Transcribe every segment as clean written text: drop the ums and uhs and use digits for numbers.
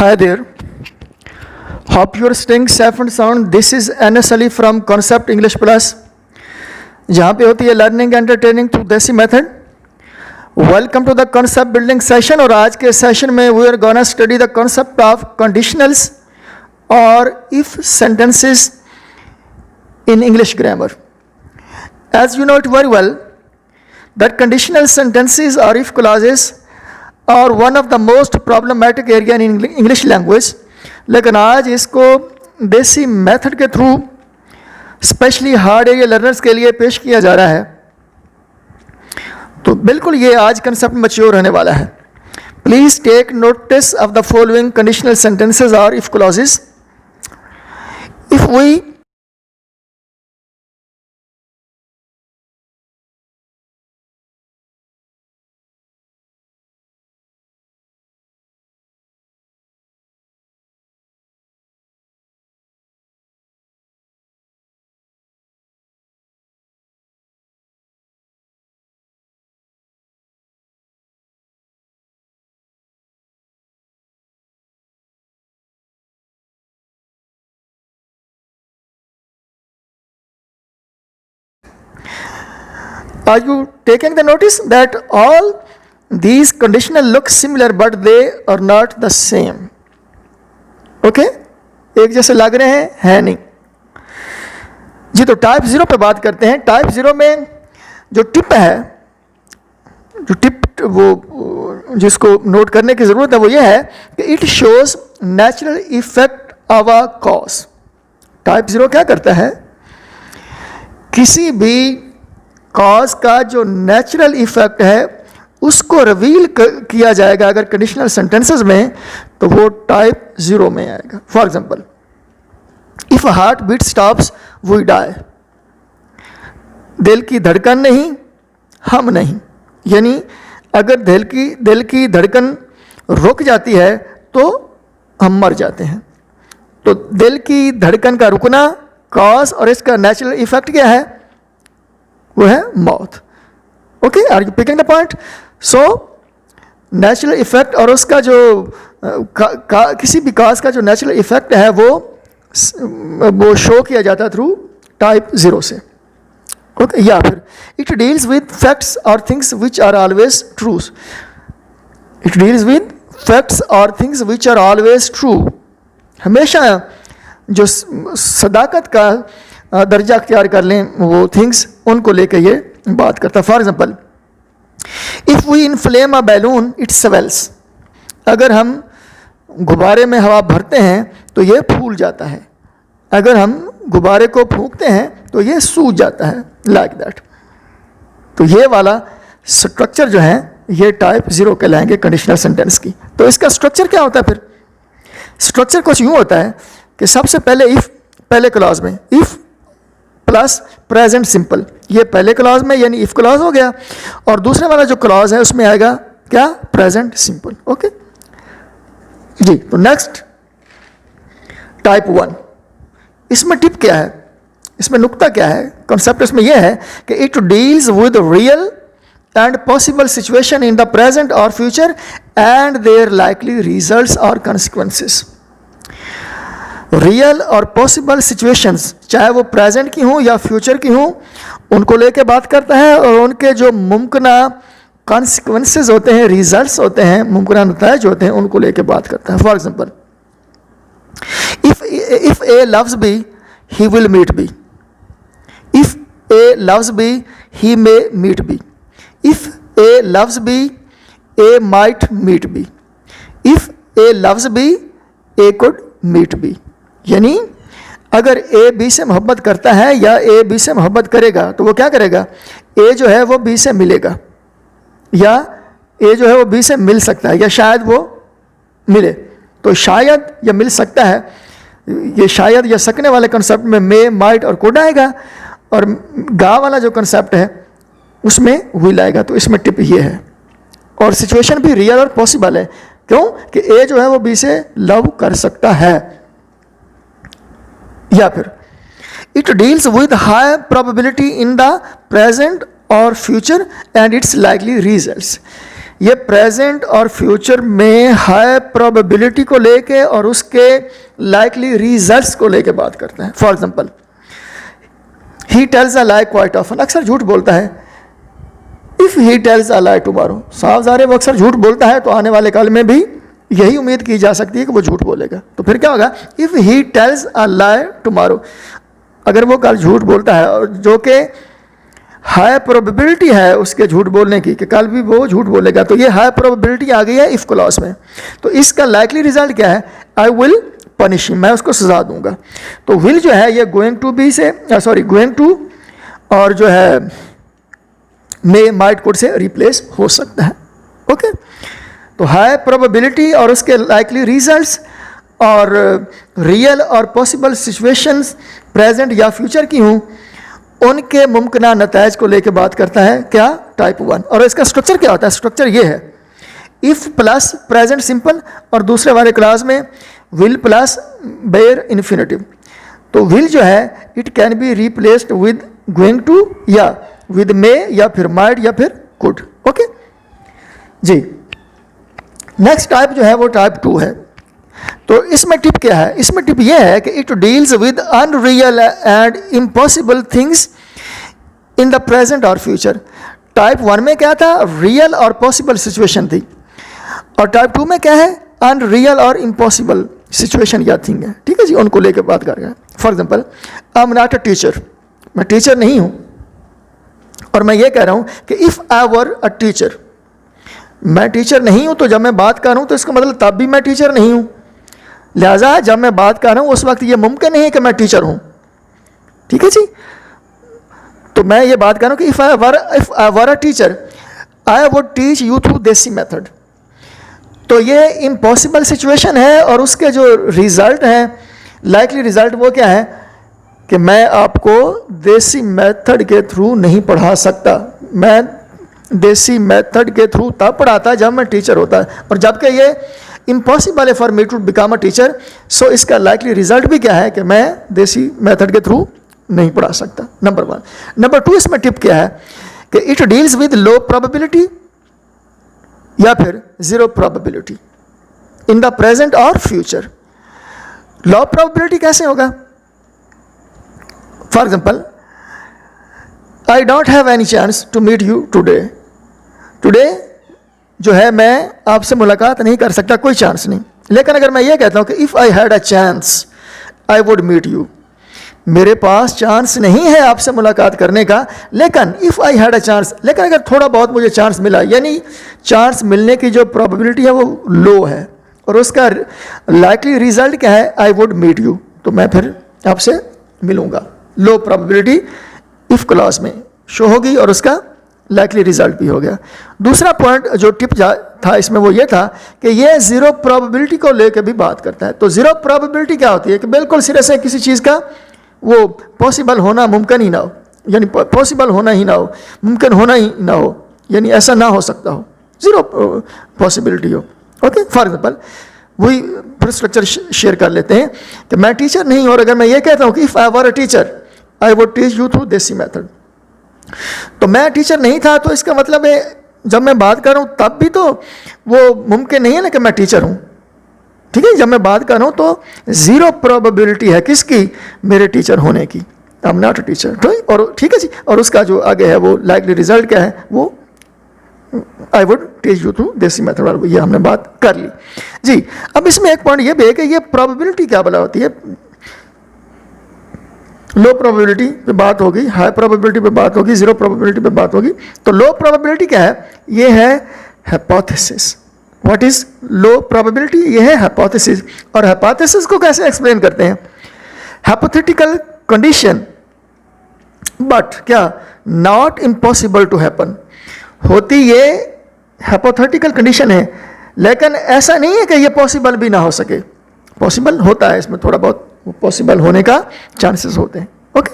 Hi there. Hope you are staying safe and sound. This is NS Ali from Concept English Plus, जहाँ पे होती है learning entertaining through desi method. Welcome to the concept building session. और आज के session में we are gonna study the concept of conditionals और if sentences in English grammar. As you know it very well, that conditional sentences or if clauses are one of the most problematic area in English language. लेकिन आज इसको देसी method के through specially hard area learners के लिए पेश किया जा रहा है. तो बिल्कुल ये आज कंसेप्ट मैच्योर होने वाला है. Please take notice of the following conditional sentences और if clauses. If we Are you taking the notice that all these conditional look similar but they are not the same? Okay? एक जैसे लग रहे हैं, है नहीं. जी तो टाइप 0 पे बात करते हैं. टाइप 0 में जो टिप है, जो टिप वो जिसको नोट करने की ज़रूरत है वो ये है कि it shows natural effect of a cause. Type 0 क्या करता है? किसी भी कॉज का जो नेचुरल इफेक्ट है उसको रिवील किया जाएगा अगर कंडीशनल सेंटेंसेस में, तो वो टाइप 0 में आएगा. For example, if heart beat stops we die. दिल की धड़कन नहीं, हम नहीं. यानी अगर दिल की धड़कन रुक जाती है तो हम मर जाते हैं. तो दिल की धड़कन का रुकना कॉज और इसका नेचुरल इफेक्ट क्या है? वो है मौत. Okay, are you picking the point? So natural effect और उसका जो किसी भी कॉज का जो नेचुरल इफेक्ट है वो शो किया जाता थ्रू टाइप 0 से. ओके, या फिर इट डील्स विद फैक्ट्स और things which are always true. It deals with facts और things which are always true. हमेशा जो सदाकत का दर्जा अख्तियार कर लें वो थिंग्स, उनको लेकर ये बात करता है. For example, if we inflame a balloon it swells. अगर हम गुब्बारे में हवा भरते हैं तो ये फूल जाता है. अगर हम गुब्बारे को फूंकते हैं तो ये सूज जाता है. Like that. तो ये वाला स्ट्रक्चर जो है ये टाइप 0 कहलाएंगे कंडीशनल सेंटेंस की. तो इसका स्ट्रक्चर क्या होता है फिर? स्ट्रक्चर कुछ यूँ होता है कि सबसे पहले इफ़, पहले क्लॉज में इफ़ प्लस प्रेजेंट सिंपल, ये पहले क्लॉज में यानी इफ क्लॉज हो गया. और दूसरे वाला जो क्लॉज है उसमें आएगा क्या? Present simple. ओके जी. तो नेक्स्ट टाइप 1. इसमें टिप क्या है? इसमें नुक्ता क्या है? कॉन्सेप्ट इसमें यह है कि it deals with real and possible situation in the present और future and their likely results और कॉन्सिक्वेंसेस. रियल और पॉसिबल सिचुएशंस, चाहे वो प्रेजेंट की हों या फ्यूचर की हों, उनको लेके बात करता है. और उनके जो मुमकिना कॉन्सिक्वेंसेस होते हैं, रिजल्ट्स होते हैं, मुमकिना नतीजे होते हैं, उनको लेके बात करता है. For example, if A loves B he will meet B. If A loves B he may meet B. If A loves B A might meet B. If A loves B A could meet B. यानी अगर A B से मोहब्बत करता है या A B से मोहब्बत करेगा तो वो क्या करेगा? ए जो है वो बी से मिलेगा, या ए जो है वो बी से मिल सकता है, या शायद वो मिले. तो शायद या मिल सकता है, ये शायद या सकने वाले कंसेप्ट में मे, माइट और कुड आएगा. और गा वाला जो कंसेप्ट है उसमें विल आएगा. तो इसमें टिप ये है. और सिचुएशन भी रियल और पॉसिबल है. क्यों? कि ए जो है वो बी से लव कर सकता है. या फिर it deals with high probability in the present और future and its likely results. ये प्रेजेंट और फ्यूचर में हाई प्रोबेबिलिटी को लेके और उसके लाइकली रिजल्ट्स को लेके बात करते हैं. For example, he tells a lie quite often, अक्सर झूठ बोलता है. If he tells a lie tomorrow, साफ ज़ाहिर है वो अक्सर झूठ बोलता है, तो आने वाले काल में भी यही उम्मीद की जा सकती है कि वो झूठ बोलेगा. तो फिर क्या होगा? If he tells a lie tomorrow, अगर वो कल झूठ बोलता है और जो कि हाई प्रोबेबिलिटी है उसके झूठ बोलने की कि कल भी वो झूठ बोलेगा, तो ये हाई प्रोबेबिलिटी आ गई है इफ क्लॉज में. तो इसका लाइकली रिजल्ट क्या है? आई विल पनिश हिम, मैं उसको सजा दूंगा. तो विल जो है ये गोइंग टू बी से गोइंग टू और जो है मे माइट कोड से रिप्लेस हो सकता है. ओके, तो हाई प्रोबेबिलिटी और उसके लाइकली रिजल्ट्स और रियल और पॉसिबल सिचुएशंस प्रेजेंट या फ्यूचर की हूँ, उनके मुमकिन नतायज को लेकर बात करता है क्या? टाइप 1. और इसका स्ट्रक्चर क्या होता है? स्ट्रक्चर ये है, इफ प्लस प्रेजेंट सिंपल और दूसरे वाले क्लास में विल प्लस बेयर इन्फिनेटिव. तो विल जो है it can be replaced with going to या विद मे या फिर माइट या फिर कुड. ओके जी. नेक्स्ट टाइप जो है वो टाइप 2 है. तो इसमें टिप क्या है? इसमें टिप यह है कि it deals with unreal and impossible things in the present और फ्यूचर. टाइप 1 में क्या था? रियल और पॉसिबल सिचुएशन थी, और टाइप 2 में क्या है? अनरियल और इम्पॉसिबल सिचुएशन या थिंग है. ठीक है जी, उनको लेकर बात कर रहे हैं. For example, I am not a teacher, मैं टीचर नहीं हूँ, और मैं ये कह रहा हूँ कि if I were a teacher, मैं टीचर नहीं हूँ, तो जब मैं बात कर रहा हूँ तो इसका मतलब तब भी मैं टीचर नहीं हूँ. लिहाजा जब मैं बात कर रहा हूँ उस वक्त ये मुमकिन नहीं है कि मैं टीचर हूँ. ठीक है जी. तो मैं ये बात कर रहा हूँ कि if I were a teacher I would teach you through desi method. तो ये इम्पॉसिबल सिचुएशन है, और उसके जो रिज़ल्ट हैं, लाइकली रिज़ल्ट वो क्या है कि मैं आपको देसी मेथड के थ्रू नहीं पढ़ा सकता. मैं देसी मेथड के थ्रू तब पढ़ाता जब मैं टीचर होता, और जबकि ये इम्पॉसिबल है for me to become a teacher. So इसका लाइकली रिजल्ट भी क्या है कि मैं देसी मेथड के थ्रू नहीं पढ़ा सकता. नंबर 1. नंबर 2, इसमें टिप क्या है कि it deals with low probability या फिर zero probability in the present और फ्यूचर. लो प्रोबेबिलिटी कैसे होगा? For example, I don't have any chance to meet you today. Today जो है मैं आपसे मुलाकात नहीं कर सकता, कोई चांस नहीं. लेकिन अगर मैं ये कहता हूँ कि if I had a chance I would meet you, मेरे पास चांस नहीं है आपसे मुलाकात करने का, लेकिन if I had a chance, लेकिन अगर थोड़ा बहुत मुझे चांस मिला, यानी चांस मिलने की जो प्रोबेबिलिटी है वो लो है, और उसका लाइकली रिजल्ट क्या है? आई वुड मीट यू, तो मैं फिर आपसे मिलूंगा. लो प्रोबेबिलिटी इफ क्लॉज में शो होगी, और उसका लाइकली रिजल्ट भी हो गया. दूसरा पॉइंट जो टिप था इसमें वो ये था कि ये जीरो प्रोबेबिलिटी को लेकर भी बात करता है. तो जीरो प्रोबेबिलिटी क्या होती है? कि बिल्कुल सिरे से किसी चीज़ का वो पॉसिबल होना मुमकिन ही ना हो, यानी पॉसिबल होना ही ना हो, मुमकिन होना ही ना हो, यानी ऐसा ना हो सकता हो, जीरो पॉसिबिलिटी हो. ओके, फॉर एग्जाम्पल वही फिर स्ट्रक्चर शेयर कर लेते हैं कि मैं टीचर नहीं, और अगर मैं ये कहता हूँ कि if I were a teacher I would teach you through desi method, तो मैं टीचर नहीं था, तो इसका मतलब है जब मैं बात कर रहा हूँ तब भी तो वो मुमकिन नहीं है ना कि मैं टीचर हूँ. ठीक है, जब मैं बात कर रहा हूँ तो जीरो प्रोबेबिलिटी है किसकी? मेरे टीचर होने की. I am not a teacher. तो और ठीक है जी, और उसका जो आगे है वो लाइकली रिजल्ट क्या है? वो I would teach you through desi method, ये हमने बात कर ली जी. अब इसमें एक पॉइंट ये भी है कि ये प्रोबेबिलिटी क्या भला होती है? लो प्रोबेबिलिटी पे बात होगी, हाई प्रोबेबिलिटी पे बात होगी, जीरो प्रोबेबिलिटी पे बात होगी. तो लो प्रोबेबिलिटी क्या है? ये है hypothesis. What is low probability? ये है हाइपोथेसिस. और हाइपोथेसिस को कैसे एक्सप्लेन करते हैं? हाइपोथेटिकल कंडीशन बट क्या नॉट इम्पॉसिबल टू हैपन. होती ये हाइपोथेटिकल कंडीशन है, लेकिन ऐसा नहीं है कि ये पॉसिबल भी ना हो सके. पॉसिबल होता है, इसमें थोड़ा बहुत पॉसिबल होने का चांसेस होते हैं. ओके,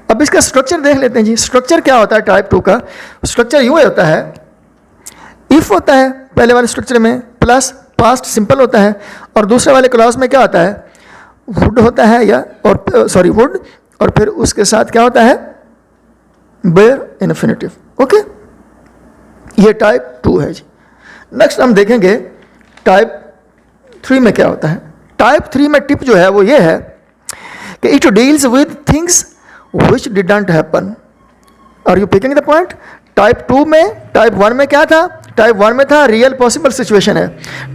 अब इसका स्ट्रक्चर देख लेते हैं जी. स्ट्रक्चर क्या होता है टाइप 2 का? स्ट्रक्चर यूँ होता है, इफ होता है पहले वाले स्ट्रक्चर में, प्लस पास्ट सिंपल होता है, और दूसरे वाले क्लॉज में क्या होता है? वुड होता है, या और सॉरी वुड, और फिर उसके साथ क्या होता है? Bare infinitive. ओके, ये टाइप 2 है जी। नेक्स्ट हम देखेंगे टाइप 3 में क्या होता है। टाइप 3 में टिप जो है वो ये है कि it deals with things which didn't happen. Are you picking the point? Type 2 में, टाइप 1 में क्या था? टाइप 1 में था रियल पॉसिबल सिचुएशन है,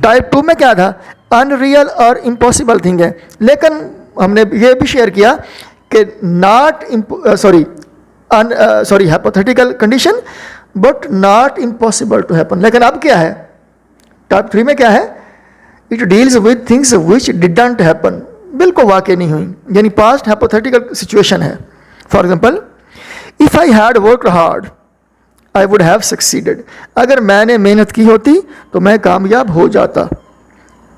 टाइप 2 में क्या था? अनरियल और इम्पॉसिबल थिंग है। लेकिन हमने ये भी शेयर किया कि hypothetical condition but not impossible to happen. लेकिन अब क्या है टाइप 3 में? क्या है? It deals with things which didn't happen, बिल्कुल वाकई नहीं हुई, यानी पास्ट हाइपोथेटिकल सिचुएशन है। For example, if I had worked hard I would have succeeded. अगर मैंने मेहनत की होती तो मैं कामयाब हो जाता।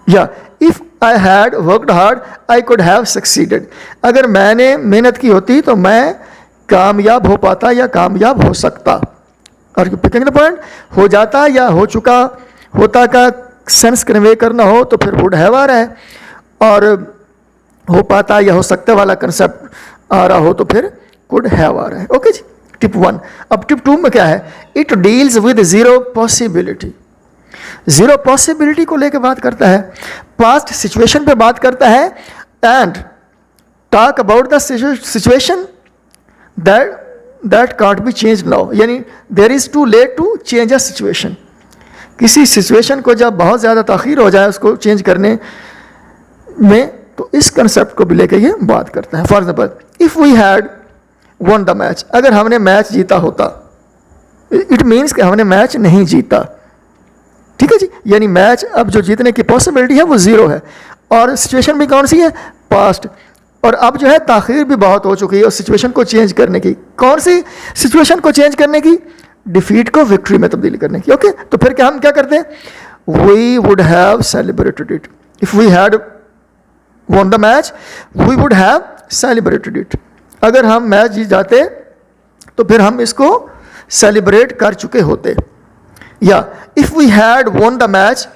या if I had worked hard I could have succeeded. अगर मैंने मेहनत की होती तो मैं कामयाब हो पाता या कामयाब हो सकता। और पिकिंग द पॉइंट, हो जाता या हो चुका, होता का सेंस कन्वे करना हो तो फिर वुड हैव आ रहा है, और हो पाता या हो सकता वाला कंसेप्ट आ रहा हो तो फिर कुड हैव आ रहा है। ओके जी, टिप 1। अब टिप 2 में क्या है? It deals with zero possibility. Zero possibility को लेकर बात करता है, पास्ट सिचुएशन पे बात करता है, and talk about the situation that can't be change now, यानी there is too late to change a situation. किसी सिचुएशन को जब बहुत ज़्यादा ताख़ीर हो जाए उसको चेंज करने में, तो इस कंसेप्ट को भी लेकर ये बात करता है। For example, if we had won the match, अगर हमने मैच जीता होता, इट मीन्स कि हमने मैच नहीं जीता। ठीक है जी, यानी मैच अब जो जीतने की पॉसिबिलिटी है वो ज़ीरो है, और सिचुएशन भी कौन सी है? पास्ट। और अब जो है ताख़ीर भी बहुत हो चुकी है उस सिचुएशन को चेंज करने की। कौन सी सिचुएशन को चेंज करने की? डिफीट को विक्ट्री में तब्दील करने की। ओके, तो फिर क्या हम क्या करते हैं? We would have celebrated it. If we had won the match we would have celebrated it। अगर हम मैच जीत जाते तो फिर हम इसको सेलिब्रेट कर चुके होते। या if we had won the match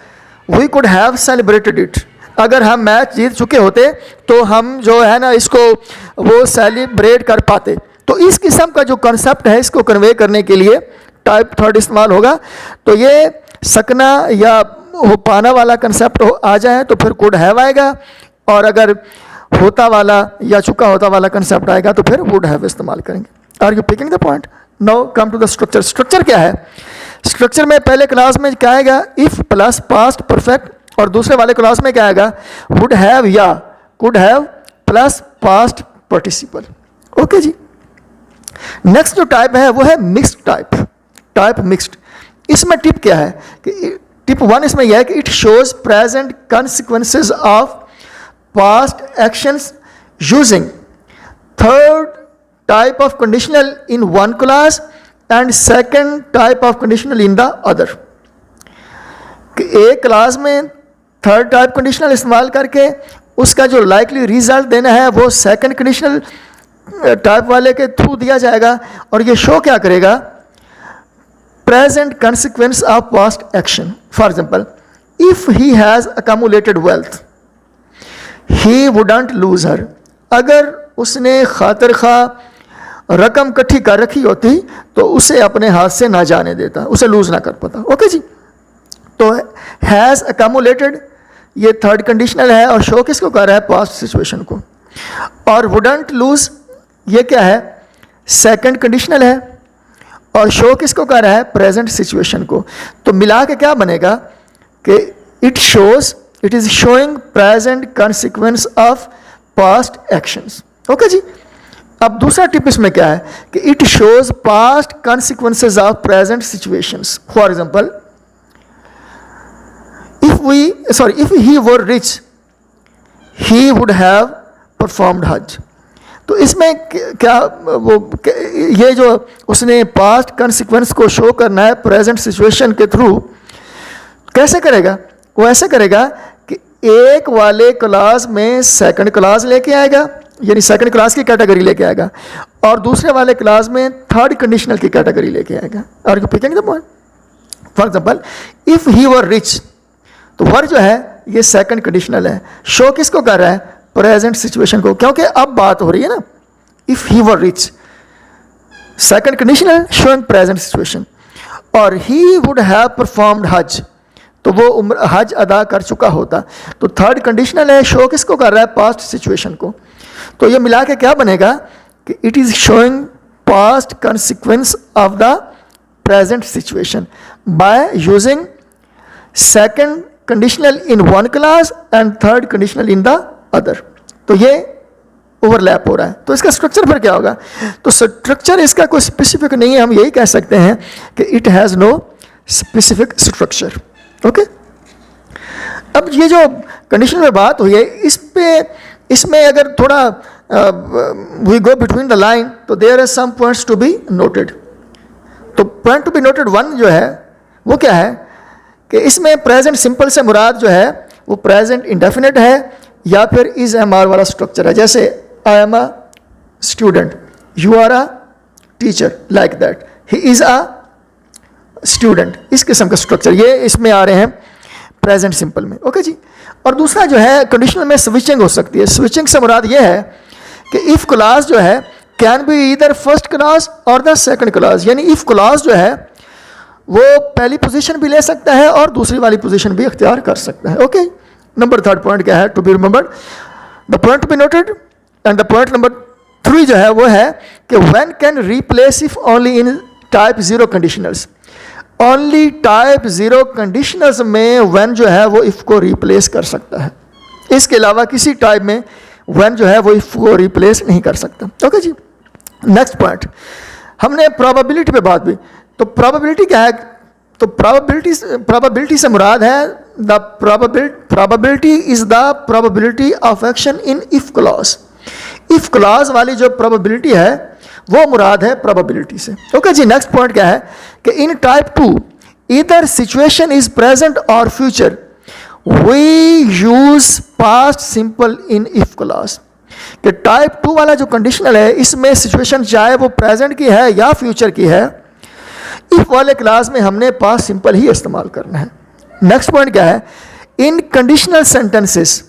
we could have celebrated it। अगर हम मैच जीत चुके होते तो हम जो है ना इसको वो सेलिब्रेट कर पाते। तो इस किस्म का जो कंसेप्ट है इसको कन्वे करने के लिए टाइप 3 इस्तेमाल होगा। तो ये सकना या हो पाना वाला कंसेप्ट आ जाए तो फिर कुड हैव आएगा, और अगर होता वाला या चुका होता वाला कंसेप्ट आएगा तो फिर वुड हैव इस्तेमाल करेंगे। Are you picking the point? Now come to the structure. Structure क्या है? स्ट्रक्चर में पहले क्लास में क्या आएगा? इफ प्लस पास्ट परफेक्ट, और दूसरे वाले क्लास में क्या आएगा? वुड हैव या could have plus past participle. Okay जी। नेक्स्ट जो टाइप है वो है मिक्स्ड टाइप। टाइप मिक्स्ड, इसमें टिप क्या है कि टिप 1 इसमें यह है कि it shows present consequences of past actions using third type of conditional in one class and second type of conditional in the other। कि एक क्लास में थर्ड टाइप कंडीशनल इस्तेमाल करके उसका जो लाइकली रिजल्ट देना है वो सेकंड कंडीशनल टाइप वाले के थ्रू दिया जाएगा, और ये शो क्या करेगा? Present consequence of past action। For example, if he has accumulated wealth he wouldn't lose her. अगर उसने खातिर खा रकम इकट्ठी कर रखी होती तो उसे अपने हाथ से ना जाने देता, उसे लूज ना कर पाता। ओके जी, तो हैज़ अकमुलेटेड ये थर्ड कंडीशनल है, और शो किसको कर रहा है? पास्ट सिचुएशन को। और वुडंट लूज ये क्या है? सेकंड कंडीशनल है, और शो किसको कर रहा है? प्रेजेंट सिचुएशन को। तो मिला के क्या बनेगा कि it shows, it is showing present consequence of past actions. Okay जी। अब दूसरा टिप इसमें क्या है कि it shows past consequences of present situations. For example, if he were rich he would have performed hajj. तो इसमें क्या ये जो उसने पास्ट consequence को शो करना है प्रेजेंट सिचुएशन के थ्रू, कैसे करेगा? वो ऐसे करेगा कि एक वाले क्लास में सेकंड क्लास लेके आएगा, यानी सेकंड क्लास की कैटेगरी लेके आएगा, और दूसरे वाले क्लास में थर्ड कंडीशनल की कैटेगरी लेके आएगा। और you picking the point? For example, if he were rich, तो वर जो है ये सेकंड कंडीशनल है, शो किसको कर रहा है? प्रेजेंट सिचुएशन को, क्योंकि अब बात हो रही है ना if he were rich, second conditional showing present situation. और ही वुड हैव परफॉर्म्ड हज, तो वो हज अदा कर चुका होता। तो थर्ड कंडीशनल है, शो किसको कर रहा है? पास्ट सिचुएशन को। तो ये मिला के क्या बनेगा कि it is showing past consequence of the present situation by using second conditional in one class and third conditional in the other. तो ये ओवरलैप हो रहा है। तो इसका स्ट्रक्चर फिर क्या होगा? तो स्ट्रक्चर इसका कोई स्पेसिफिक नहीं है, हम यही कह सकते हैं कि it has no specific structure. Okay, अब ये जो कंडीशन में बात हुई है, इसमें अगर थोड़ा we go between the line, तो there are some points to be noted. तो point to be noted one जो है वो क्या है कि इसमें प्रेजेंट सिंपल से मुराद जो है वो प्रेजेंट इंडेफिनिट है या फिर इज एम आर वाला स्ट्रक्चर है। जैसे I am a student, you are a teacher, like that, he is a student, इस किस्म का स्ट्रक्चर ये इसमें आ रहे हैं प्रेजेंट सिंपल में। ओके जी। और दूसरा जो है कंडीशनल में स्विचिंग हो सकती है। स्विचिंग से मुराद ये है कि इफ क्लास जो है can be either first class और द सेकंड क्लास, यानी इफ क्लास जो है वो पहली पोजीशन भी ले सकता है और दूसरी वाली पोजीशन भी इख्तियार कर सकता है। ओके, नंबर थर्ड पॉइंट क्या है to be remembered, the point to be noted. And the point number 3 जो है वो है कि when can replace if only in type 0 conditionals. Only type 0 conditionals में व्हेन जो है वो इफ को रिप्लेस कर सकता है, इसके अलावा किसी टाइप में व्हेन जो है वो इफ को रिप्लेस नहीं कर सकता। ओके जी। नेक्स्ट पॉइंट, हमने प्रोबेबिलिटी पे बात हुई। तो प्रोबेबिलिटी क्या है? तो प्रोबेबिलिटी से मुराद है the probability is the probability of action in if clause. If clause वाली जो प्रोबेबिलिटी है वो मुराद है प्रोबेबिलिटी से। ओके जी। नेक्स्ट पॉइंट क्या है कि in type 2 either situation is present और future, we use past simple in if clause. कि टाइप 2 वाला जो कंडीशनल है इसमें सिचुएशन चाहे वो प्रेजेंट की है या फ्यूचर की है, इफ वाले क्लास में हमने पास्ट सिंपल ही इस्तेमाल करना है। नेक्स्ट पॉइंट क्या है? In conditional sentences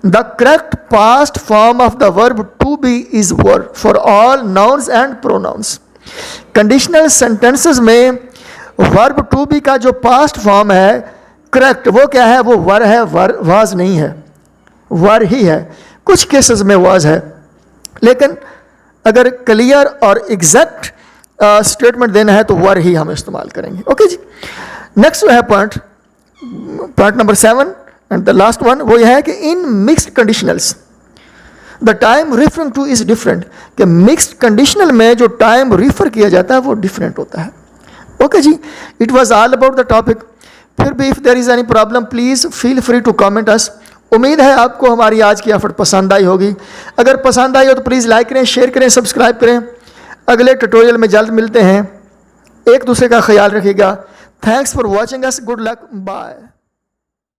the correct past form of the verb to be is were for all nouns and pronouns. Conditional sentences में वर्ब टू बी का जो पास्ट फॉर्म है करेक्ट वो क्या है? वो वर है, वर वाज नहीं है, वर ही है। कुछ केसेस में वाज है, लेकिन अगर क्लियर और एग्जैक्ट स्टेटमेंट देना है तो वर ही हम इस्तेमाल करेंगे। ओके जी। नेक्स्ट जो है point number 7 and the last one, वो यह है कि in mixed conditionals the time referring two is different. कि मिक्स्ड कंडीशनल में जो टाइम रिफर किया जाता है वो डिफरेंट होता है। ओके जी, it was all about the topic. फिर भी if there is any problem please feel free to comment us. उम्मीद है आपको हमारी आज की एफर्ट पसंद आई होगी। अगर पसंद आई हो तो प्लीज़ लाइक करें, शेयर करें, सब्सक्राइब करें। अगले ट्यूटोरियल में जल्द मिलते हैं। एक दूसरे का ख्याल रखिएगा। Thanks for watching us. Good luck. Bye.